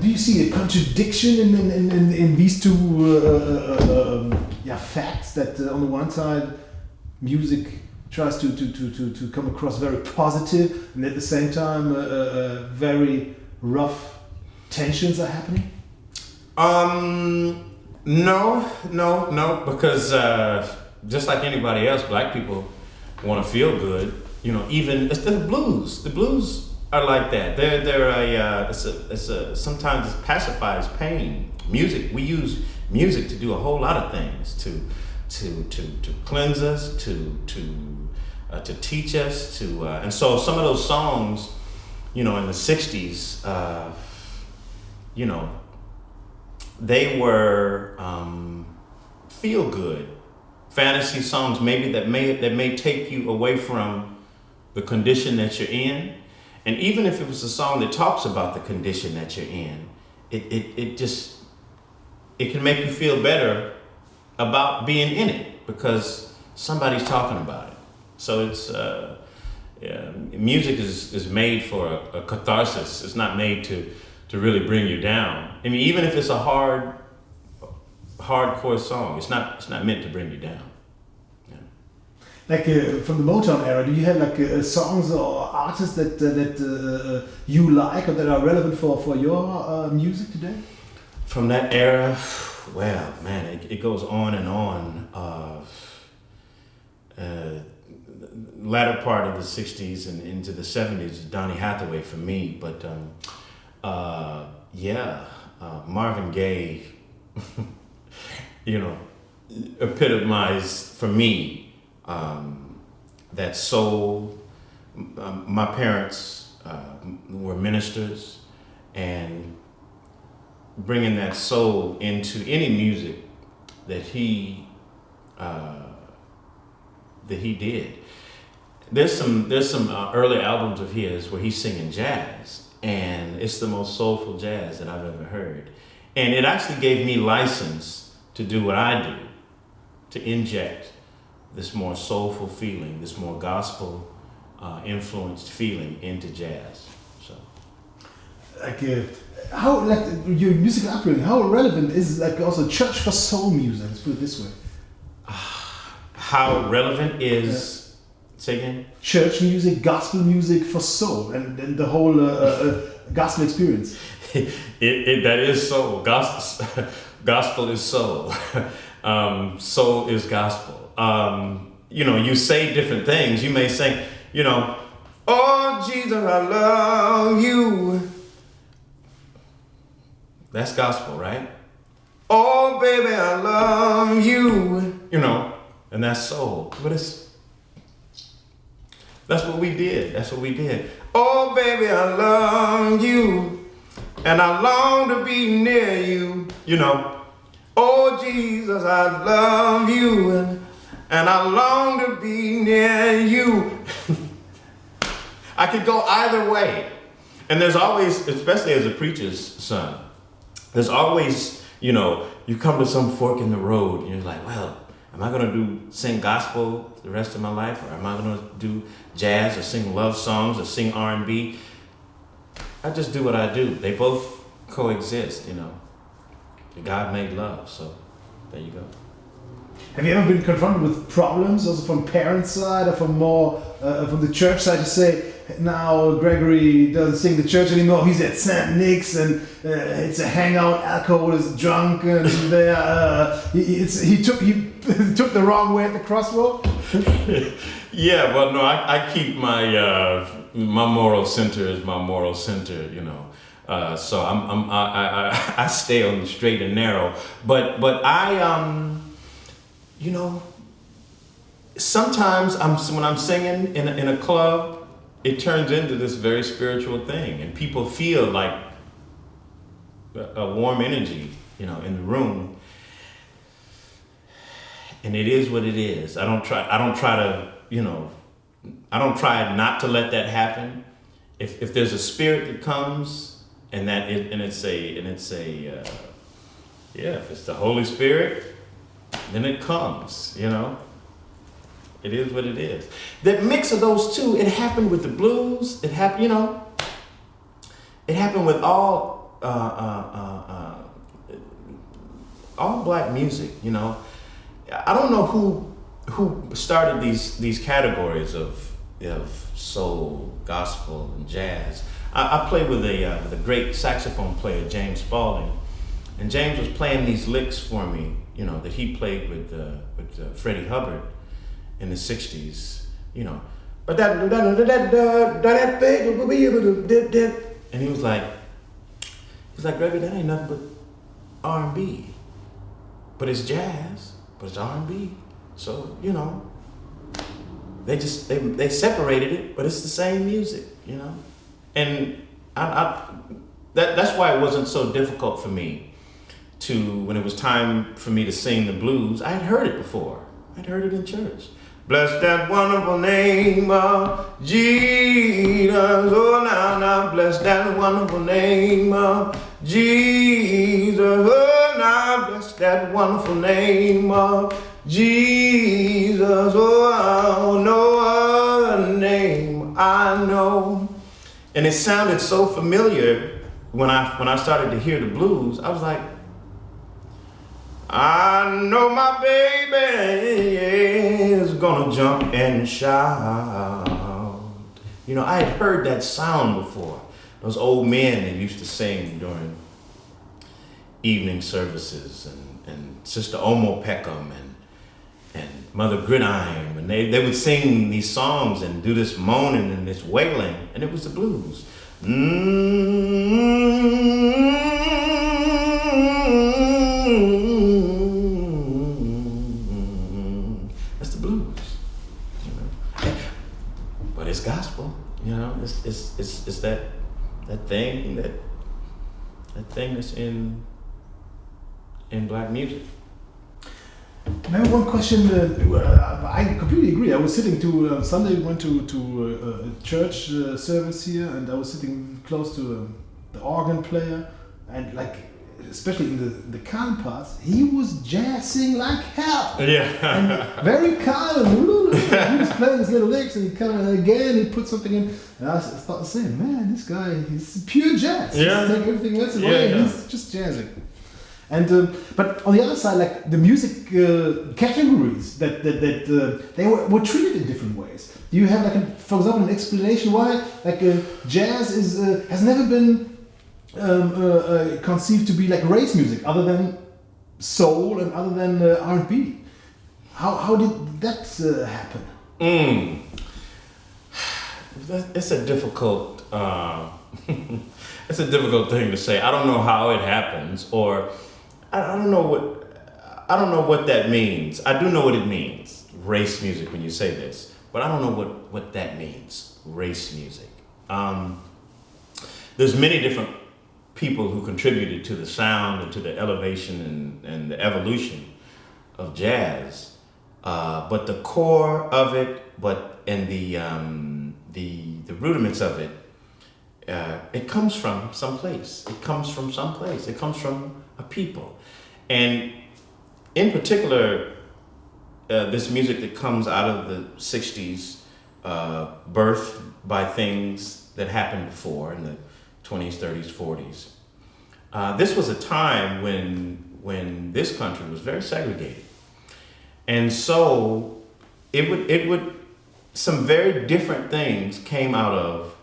do you see a contradiction in these two facts that on the one side music tries to come across very positive, and at the same time very rough tensions are happening? No, because just like anybody else, black people want to feel good. You know, even it's the blues. The blues are like that. Sometimes it pacifies pain. Music, we use music to do a whole lot of things, to cleanse us, to teach us, and so some of those songs, you know, in the 60s, you know, they were feel good fantasy songs, maybe that may take you away from the condition that you're in. And even if it was a song that talks about the condition that you're in, it can make you feel better about being in it because somebody's talking about it. So it's music is made for a catharsis. It's not made to really bring you down. I mean, even if it's a hardcore song, it's not meant to bring you down. Yeah. Like from the Motown era, do you have like songs or artists that you like or that are relevant for your music today? From that era, well, man, it goes on and on. Latter part of the 60s and into the 70s, Donny Hathaway for me, but Marvin Gaye, you know, epitomized for me that soul. My parents were ministers, and bringing that soul into any music that he did. There's some early albums of his where he's singing jazz, and it's the most soulful jazz that I've ever heard. And it actually gave me license to do what I do, to inject this more soulful feeling, this more gospel influenced feeling into jazz. So, like how like your musical upbringing, how relevant is like also church for soul music? Let's put it this way. How relevant is? Say again? Church music, gospel music for soul, and the whole gospel experience. That is soul. Gospel is soul. Soul is gospel. You know, you say different things. You may say, you know, oh Jesus, I love you. That's gospel, right? Oh baby, I love you. You know, and that's soul. But that's what we did. That's what we did. Oh, baby, I love you, and I long to be near you. You know, oh, Jesus, I love you, and I long to be near you. I could go either way. And there's always, especially as a preacher's son, there's always, you know, you come to some fork in the road, and you're like, well, am I going to sing gospel the rest of my life, or am I going to do jazz or sing love songs or sing R&B? I just do what I do. They both coexist, you know. God made love, so there you go. Have you ever been confronted with problems, also from parents' side or from more from the church side, to say, now Gregory doesn't sing the church anymore, he's at St. Nick's and it's a hangout, alcohol is drunk, and there he took the wrong way at the crossroad? Yeah, well, no, I keep my moral center as my moral center, you know. So I stay on the straight and narrow, but I you know, sometimes when I'm singing in a club, it turns into this very spiritual thing, and people feel like a warm energy, you know, in the room. And it is what it is. I don't try to, you know, I don't try not to let that happen. If there's a spirit that comes, if it's the Holy Spirit, then it comes, you know. It is what it is. That mix of those two, it happened with the blues. It happened, you know. It happened with all all black music. You know, I don't know who started these categories of soul, gospel, and jazz. I played with a great saxophone player, James Spalding, and James was playing these licks for me, you know, that he played with Freddie Hubbard in the '60s, you know. But and he was like, Gregory, that ain't nothing but R&B, but it's jazz, but it's R&B. So, you know, they separated it, but it's the same music, you know. And that's why it wasn't so difficult for me when it was time for me to sing the blues. I had heard it before. I'd heard it in church. Bless that wonderful name of Jesus. Oh, now, bless that wonderful name of Jesus. Oh, now, bless that wonderful name of Jesus. Oh, no other name I know. And it sounded so familiar when I started to hear the blues. I was like, I know my baby is gonna jump and shout. You know, I had heard that sound before. Those old men that used to sing during evening services, and Sister Omo Peckham and Mother Gridiron, and they would sing these songs and do this moaning and this wailing, and it was the blues. That's the blues, you know. But it's gospel, you know. It's that thing that's in black music. Maybe one question. I completely agree. I was sitting Sunday. We went to a church service here, and I was sitting close to the organ player, and like, especially in the calm parts, he was jazzing like hell. Yeah. And very calm. And he was playing his little licks, and he kind of again he put something in. And I thought the same. Man, this guy, he's pure jazz. Yeah. He's taking everything else away. Yeah. And he's just jazzing. And but on the other side, like the music categories that they were treated in different ways. Do you have like, for example, an explanation why like jazz has never been conceived to be like race music, other than soul and other than R&B? How did that happen? It's a difficult. It's a difficult thing to say. I don't know how it happens, or I don't know what that means. I do know what it means, race music, when you say this, but I don't know what that means, race music. There's many different people who contributed to the sound and to the elevation and the evolution of jazz, but the core of it, and the rudiments of it, it comes from someplace. It comes from someplace. It comes from a people. And in particular, this music that comes out of the 60s, birthed by things that happened before in the 20s, 30s, 40s. This was a time when this country was very segregated. And so it would some very different things came out of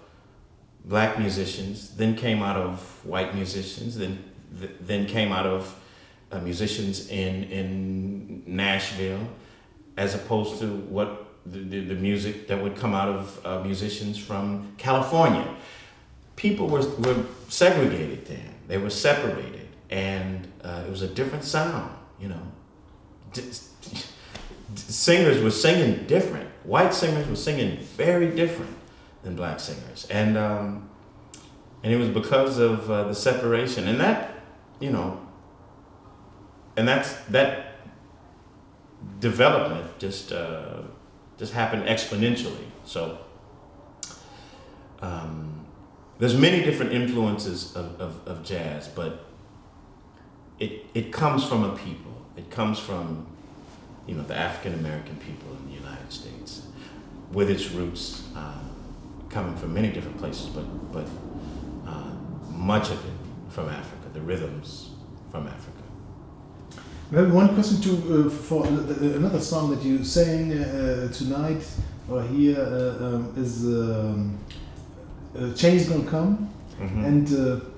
black musicians, then came out of white musicians, then came out of musicians in Nashville, as opposed to what the music that would come out of musicians from California. People were segregated then. They were separated, and it was a different sound, you know. Singers were singing different. White singers were singing very different than black singers, and it was because of the separation, and that, you know, and that development just happened exponentially. So there's many different influences of jazz, but it comes from a people. It comes from, you know, the African American people in the United States, with its roots coming from many different places, but much of it from Africa, the rhythms from Africa. Maybe one question for another song that you sang tonight or here is Change Gonna Come. Mm-hmm. And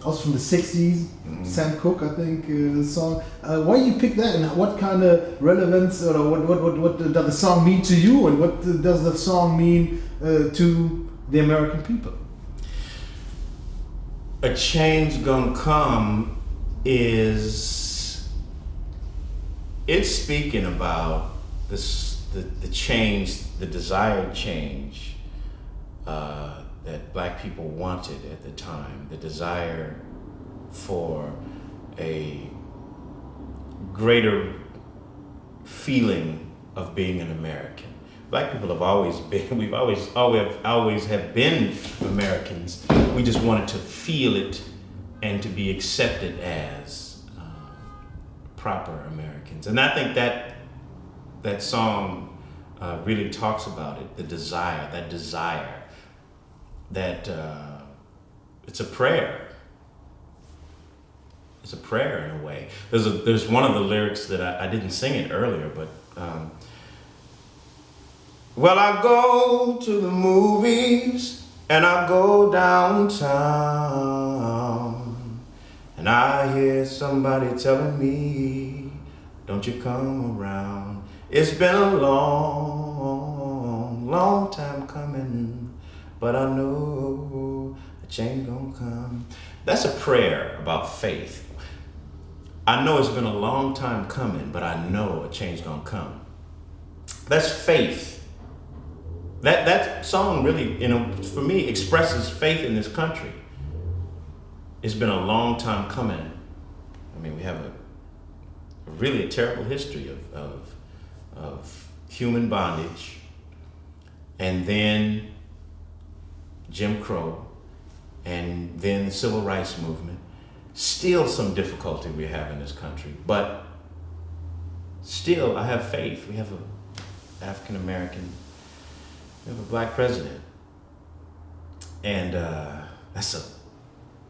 also from the 60s, Sam Cooke, I think, the song. Why you pick that, and what kind of relevance, or what does the song mean to you, and what does the song mean to the American people? A Change Gonna Come it's speaking about the change, the desired change that black people wanted at the time, the desire for a greater feeling of being an American. Black people have always been, we've always have been Americans. We just wanted to feel it and to be accepted as proper Americans. And I think that song really talks about it, the desire, that it's a prayer. It's a prayer in a way. There's one of the lyrics that I didn't sing it earlier, but well, I go to the movies and I go downtown and I hear somebody telling me, don't you come around. It's been a long, long time coming, but I know a change gonna come. That's a prayer about faith. I know it's been a long time coming, but I know a change gonna come. That's faith. That song really, for me, expresses faith in this country. It's been a long time coming. I mean, we have a really terrible history of human bondage, and then Jim Crow, and then the Civil Rights Movement. Still some difficulty we have in this country, but still I have faith. We have an African American, we have a black president, and that's a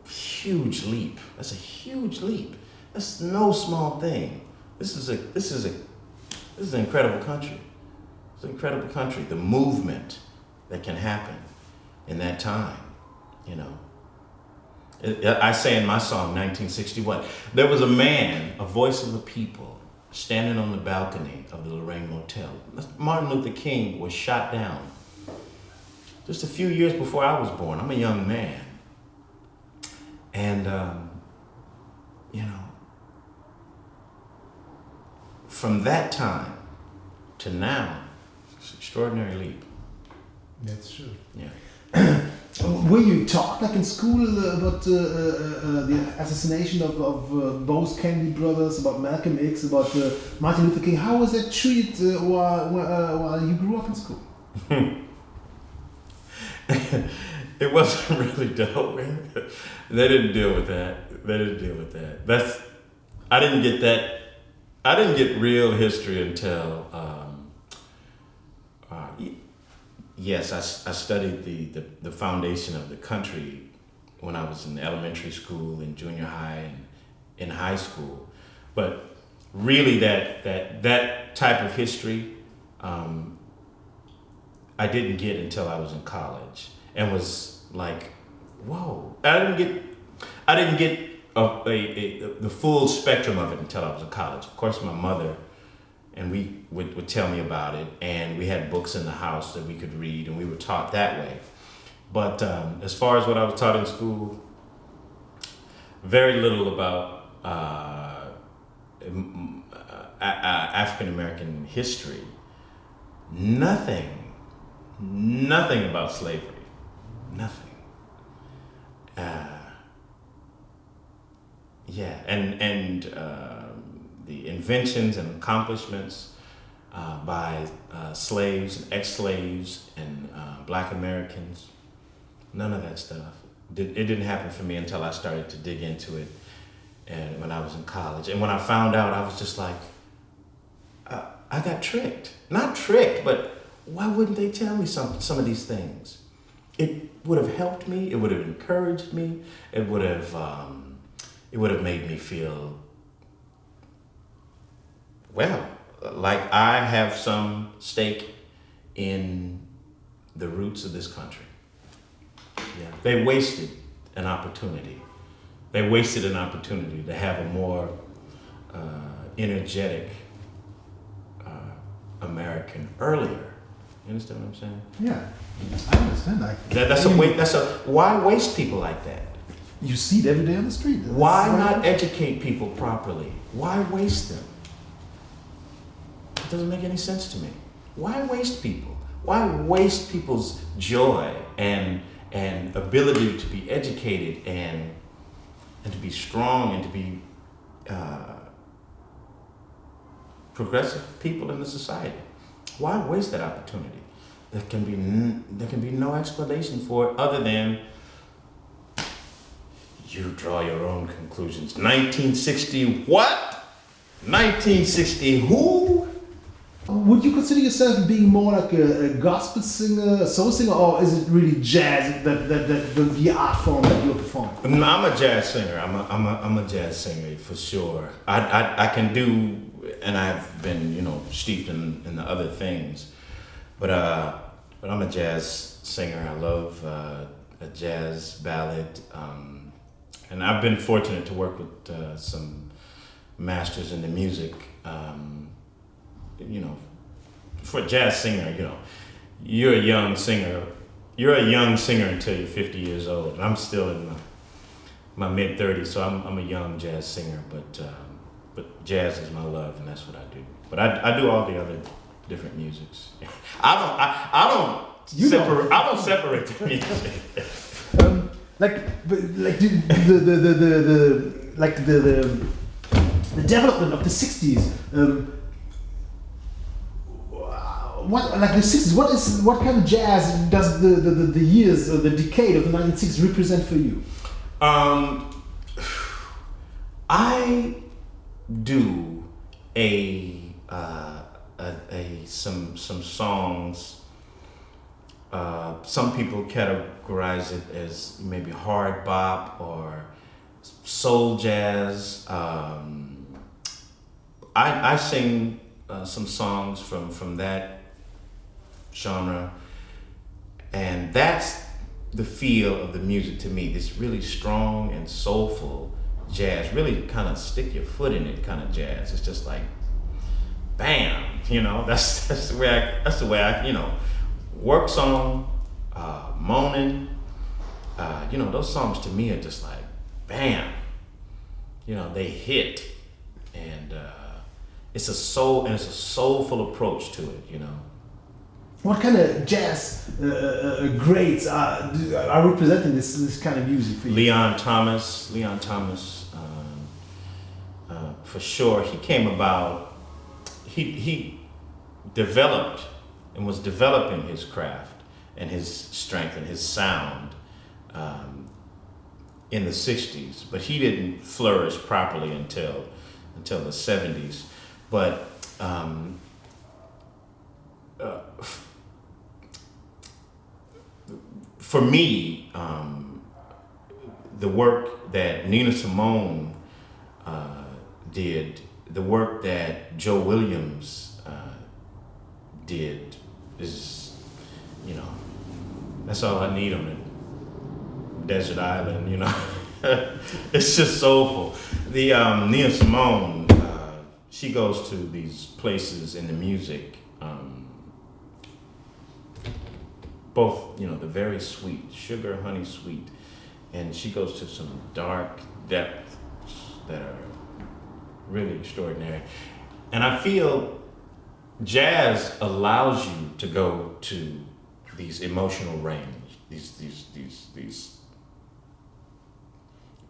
huge leap. That's a huge leap. That's no small thing. This is an incredible country. It's an incredible country. The movement that can happen in that time, I say in my song, 1961, there was a man, a voice of the people, standing on the balcony of the Lorraine Motel. Martin Luther King was shot down just a few years before I was born. I'm a young man. And, from that time to now, it's an extraordinary leap. That's true. Yeah. Were you taught like in school about the assassination of both Kennedy brothers, about Malcolm X, about Martin Luther King? How was that treated while you grew up in school? It wasn't really dealt with. They didn't deal with that. I didn't get that. I didn't get real history until, yes, I studied the foundation of the country when I was in elementary school, in junior high, and in high school. But really that type of history, I didn't get until I was in college, and was like, whoa. I didn't get the full spectrum of it until I was in college. Of course, my mother and we would tell me about it, and we had books in the house that we could read, and we were taught that way. But as far as what I was taught in school, very little about African American history. Nothing about slavery. Nothing. And the inventions and accomplishments by slaves and ex-slaves and black Americans, none of that stuff. It didn't happen for me until I started to dig into it, and when I was in college. And when I found out, I was just like, I got tricked. Not tricked, but why wouldn't they tell me some of these things? It would have helped me. It would have encouraged me. It would have it would have made me feel, well, like I have some stake in the roots of this country. Yeah. They wasted an opportunity. They wasted an opportunity to have a more energetic American earlier. You understand what I'm saying? Yeah, I understand that. Why waste people like that? You see it every day on the street. Why not educate people properly? Why waste them? It doesn't make any sense to me. Why waste people? Why waste people's joy and ability to be educated and to be strong and to be progressive people in the society? Why waste that opportunity? There can be no explanation for it other than you draw your own conclusions. 1960 what? 1960 who? Would you consider yourself being more like a gospel singer, a soul singer, or is it really jazz, the art form that you're performing? No, I'm a jazz singer. I'm a jazz singer for sure. I can do, and I've been steeped in the other things, but I'm a jazz singer. I love a jazz ballad, and I've been fortunate to work with some masters in the music. For a jazz singer, you're a young singer. You're a young singer until you're 50 years old. And I'm still in my mid-30s, so I'm a young jazz singer. But jazz is my love, and that's what I do. But I do all the other different musics. I don't separate the music. The development of the 60s. What like the 60s? What kind of jazz does the years or the decade of the 1960s represent for you? I do some songs. Some people categorize it as maybe hard bop or soul jazz. I sing some songs from that genre, and that's the feel of the music to me. This really strong and soulful jazz, really kind of stick your foot in it kind of jazz. It's just like bam, that's the way I work song, moaning, those songs to me are just like bam, they hit, and it's a soulful approach to it. What kind of jazz greats are representing this kind of music for you? Leon Thomas, for sure. He came about. He developed and was developing his craft and his strength and his sound in the '60s, but he didn't flourish properly until the '70s. But for me, the work that Nina Simone did, the work that Joe Williams did, is, that's all I need on a desert island, It's just soulful. The Nina Simone, she goes to these places in the music, both, the very sweet, sugar, honey sweet, and she goes to some dark depths that are really extraordinary. And I feel jazz allows you to go to these emotional range, these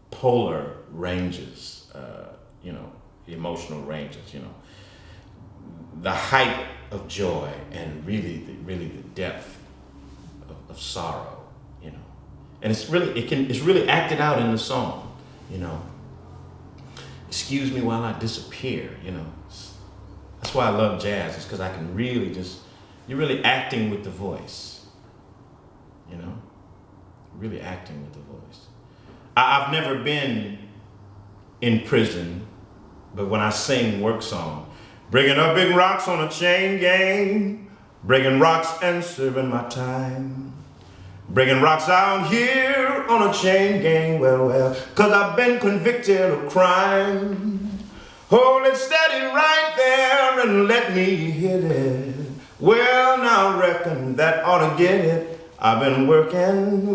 polar ranges, emotional ranges, the height of joy and really the depth of sorrow, and it's really acted out in the song, Excuse me while I disappear, That's why I love jazz. It's because I can really you're really acting with the voice, really acting with the voice. I've never been in prison, but when I sing work song, bringing up big rocks on a chain gang, bringing rocks and serving my time. Bringing rocks out here on a chain gang, well, cause I've been convicted of crime. Hold it steady right there and let me hit it. Well, now reckon that ought to get it. I've been working,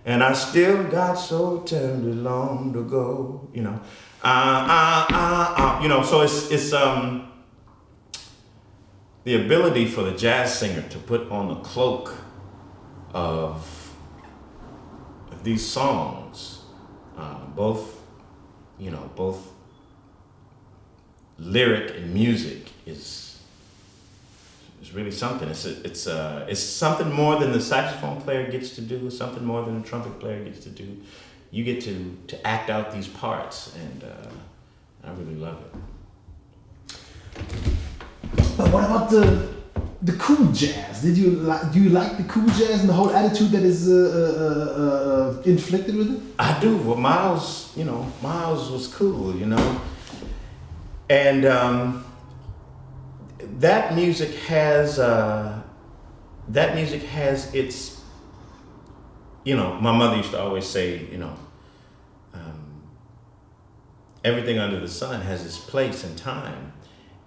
and I still got so terribly long to go, you know. You know, so it's the ability for the jazz singer to put on the cloak of these songs, both lyric and music is really something. It's something more than the saxophone player gets to do. It's something more than the trumpet player gets to do. You get to act out these parts, and I really love it. But what about the cool jazz? Do you like the cool jazz and the whole attitude that is inflicted with it? I do. Well, Miles was cool, you know, and that music has its, you know. My mother used to always say, you know, everything under the sun has its place and time.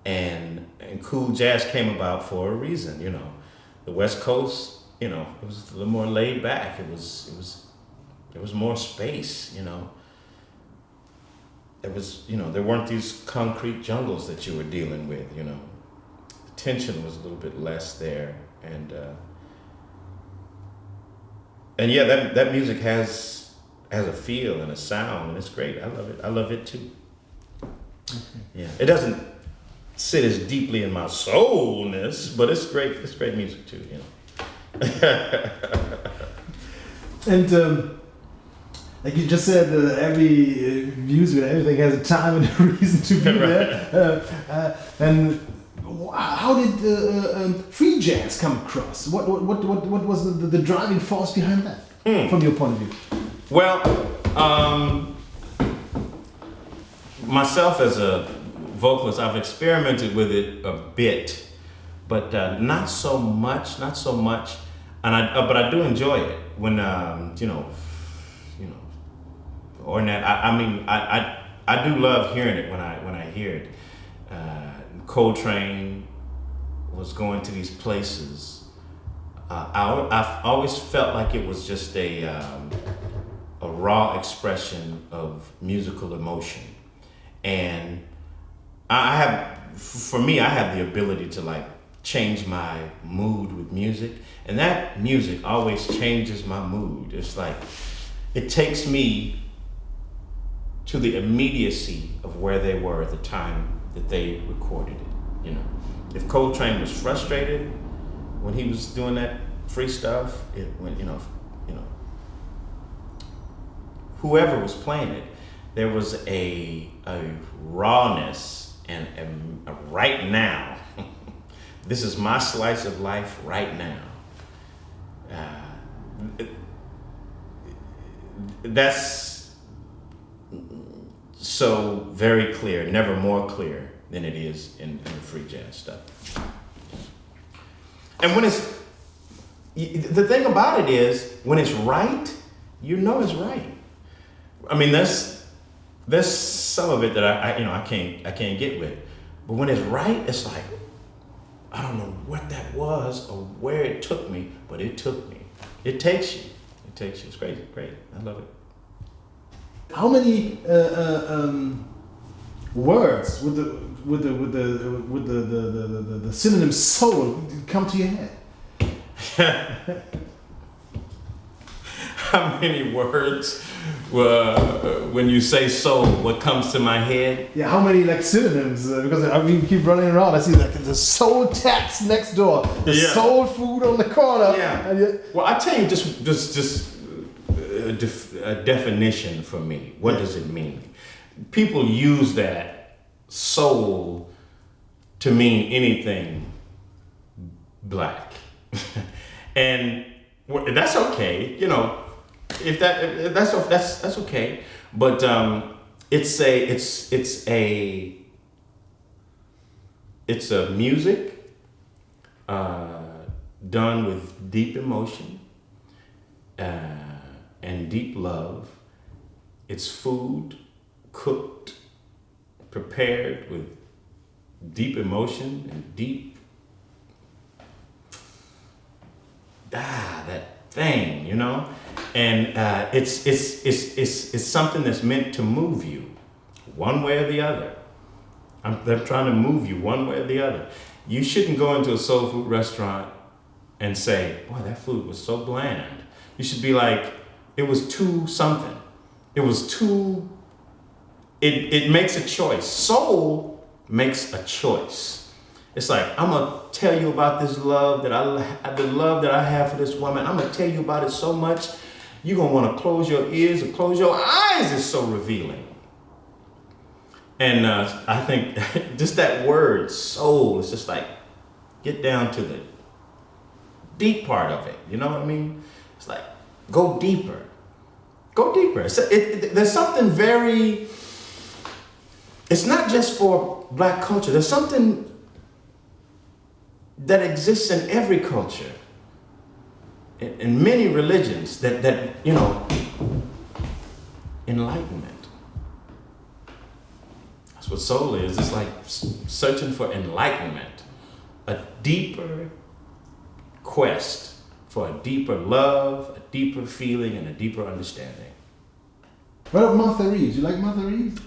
And cool jazz came about for a reason, you know. The West Coast, you know, it was a little more laid back. There was more space, you know. There weren't these concrete jungles that you were dealing with, you know. The tension was a little bit less there, and yeah, that music has a feel and a sound, and it's great. I love it. I love it too. Okay. Yeah, it doesn't sit as deeply in my soulness, but it's great. It's great music too, you know. And like you just said, every music and everything has a time and a reason to be there. And how did free jazz come across? What was the driving force behind that, from your point of view? Well, myself as a vocalist, I've experimented with it a bit, but not so much. And I do enjoy it when Ornette. I do love hearing it when I hear it. Coltrane was going to these places. I've always felt like it was just a raw expression of musical emotion, and I have the ability to like change my mood with music, and that music always changes my mood. It's like it takes me to the immediacy of where they were at the time that they recorded it. You know, if Coltrane was frustrated when he was doing that free stuff, whoever was playing it, there was a rawness and a right now. This is my slice of life right now. That's so very clear, never more clear than it is in free jazz stuff. And when the thing about it is, when it's right, you know it's right. I mean, there's some of it that I can't get with, but when it's right, it's like, I don't know what that was or where it took me, but it took me. It takes you. It's great. I love it. How many words with the synonym soul come to your head? How many words? When you say soul, what comes to my head? Yeah, how many like synonyms? Because we keep running around. I see like the soul tax next door, the soul food on the corner. Yeah. Well, I tell you, just a definition for me. What does it mean? People use that soul to mean anything black, and that's okay. You know, if that's okay. But it's a music done with deep emotion and deep love. It's food cooked, prepared with deep emotion and deep that thing, you know. And it's something that's meant to move you one way or the other. They're trying to move you one way or the other. You shouldn't go into a soul food restaurant and say, boy, that food was so bland. You should be like, it was too something. It was too, it makes a choice. Soul makes a choice. It's like, I'm gonna tell you about this love the love that I have for this woman. I'm gonna tell you about it so much, you're gonna wanna close your ears or close your eyes. It's so revealing. And I think just that word, soul, is just like, get down to the deep part of it. You know what I mean? It's like, go deeper. Go deeper. There's something very, it's not just for Black culture. There's something that exists in every culture, in many religions, that you know, enlightenment. That's what soul is. It's like searching for enlightenment, a deeper quest for a deeper love, a deeper feeling, and a deeper understanding. What about Martha Reeves? You like Martha Reeves?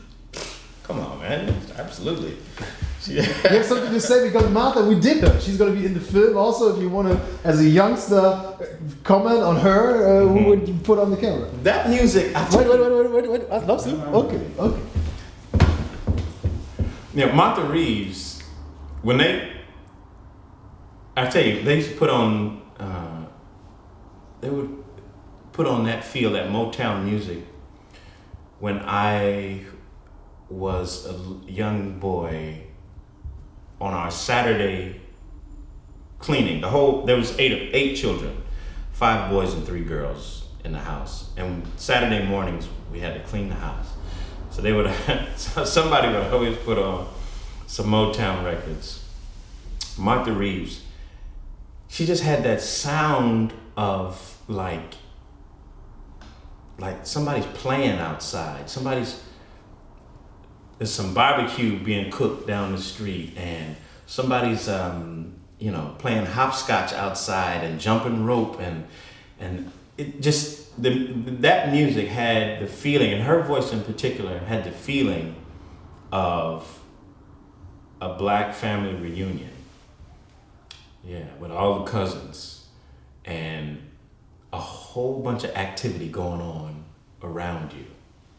Come on, man. Absolutely. You have something to say because Martha, we did her. She's going to be in the film also. If you want to, as a youngster, comment on her, who would you put on the camera? That music. Wait. I'd love to. Okay. You know, Martha Reeves, when they used to put on, they would put on that feel, that Motown music, when I was a young boy on our Saturday cleaning. There was eight children, 5 boys and 3 girls in the house. And Saturday mornings, we had to clean the house. So somebody would always put on some Motown records. Martha Reeves, she just had that sound of like somebody's playing outside. There's some barbecue being cooked down the street, and somebody's playing hopscotch outside and jumping rope, and it just that music had the feeling, and her voice in particular had the feeling of a Black family reunion. Yeah, with all the cousins and a whole bunch of activity going on around you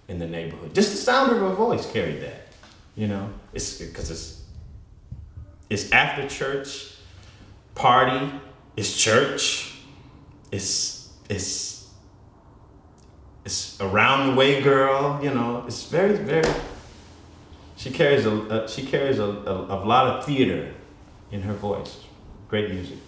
in the neighborhood. Just the sound of her voice carried that, you know. It's because it's after church party, it's church, it's around the way girl, you know. It's very, very. She carries a lot of theater in her voice. Great music.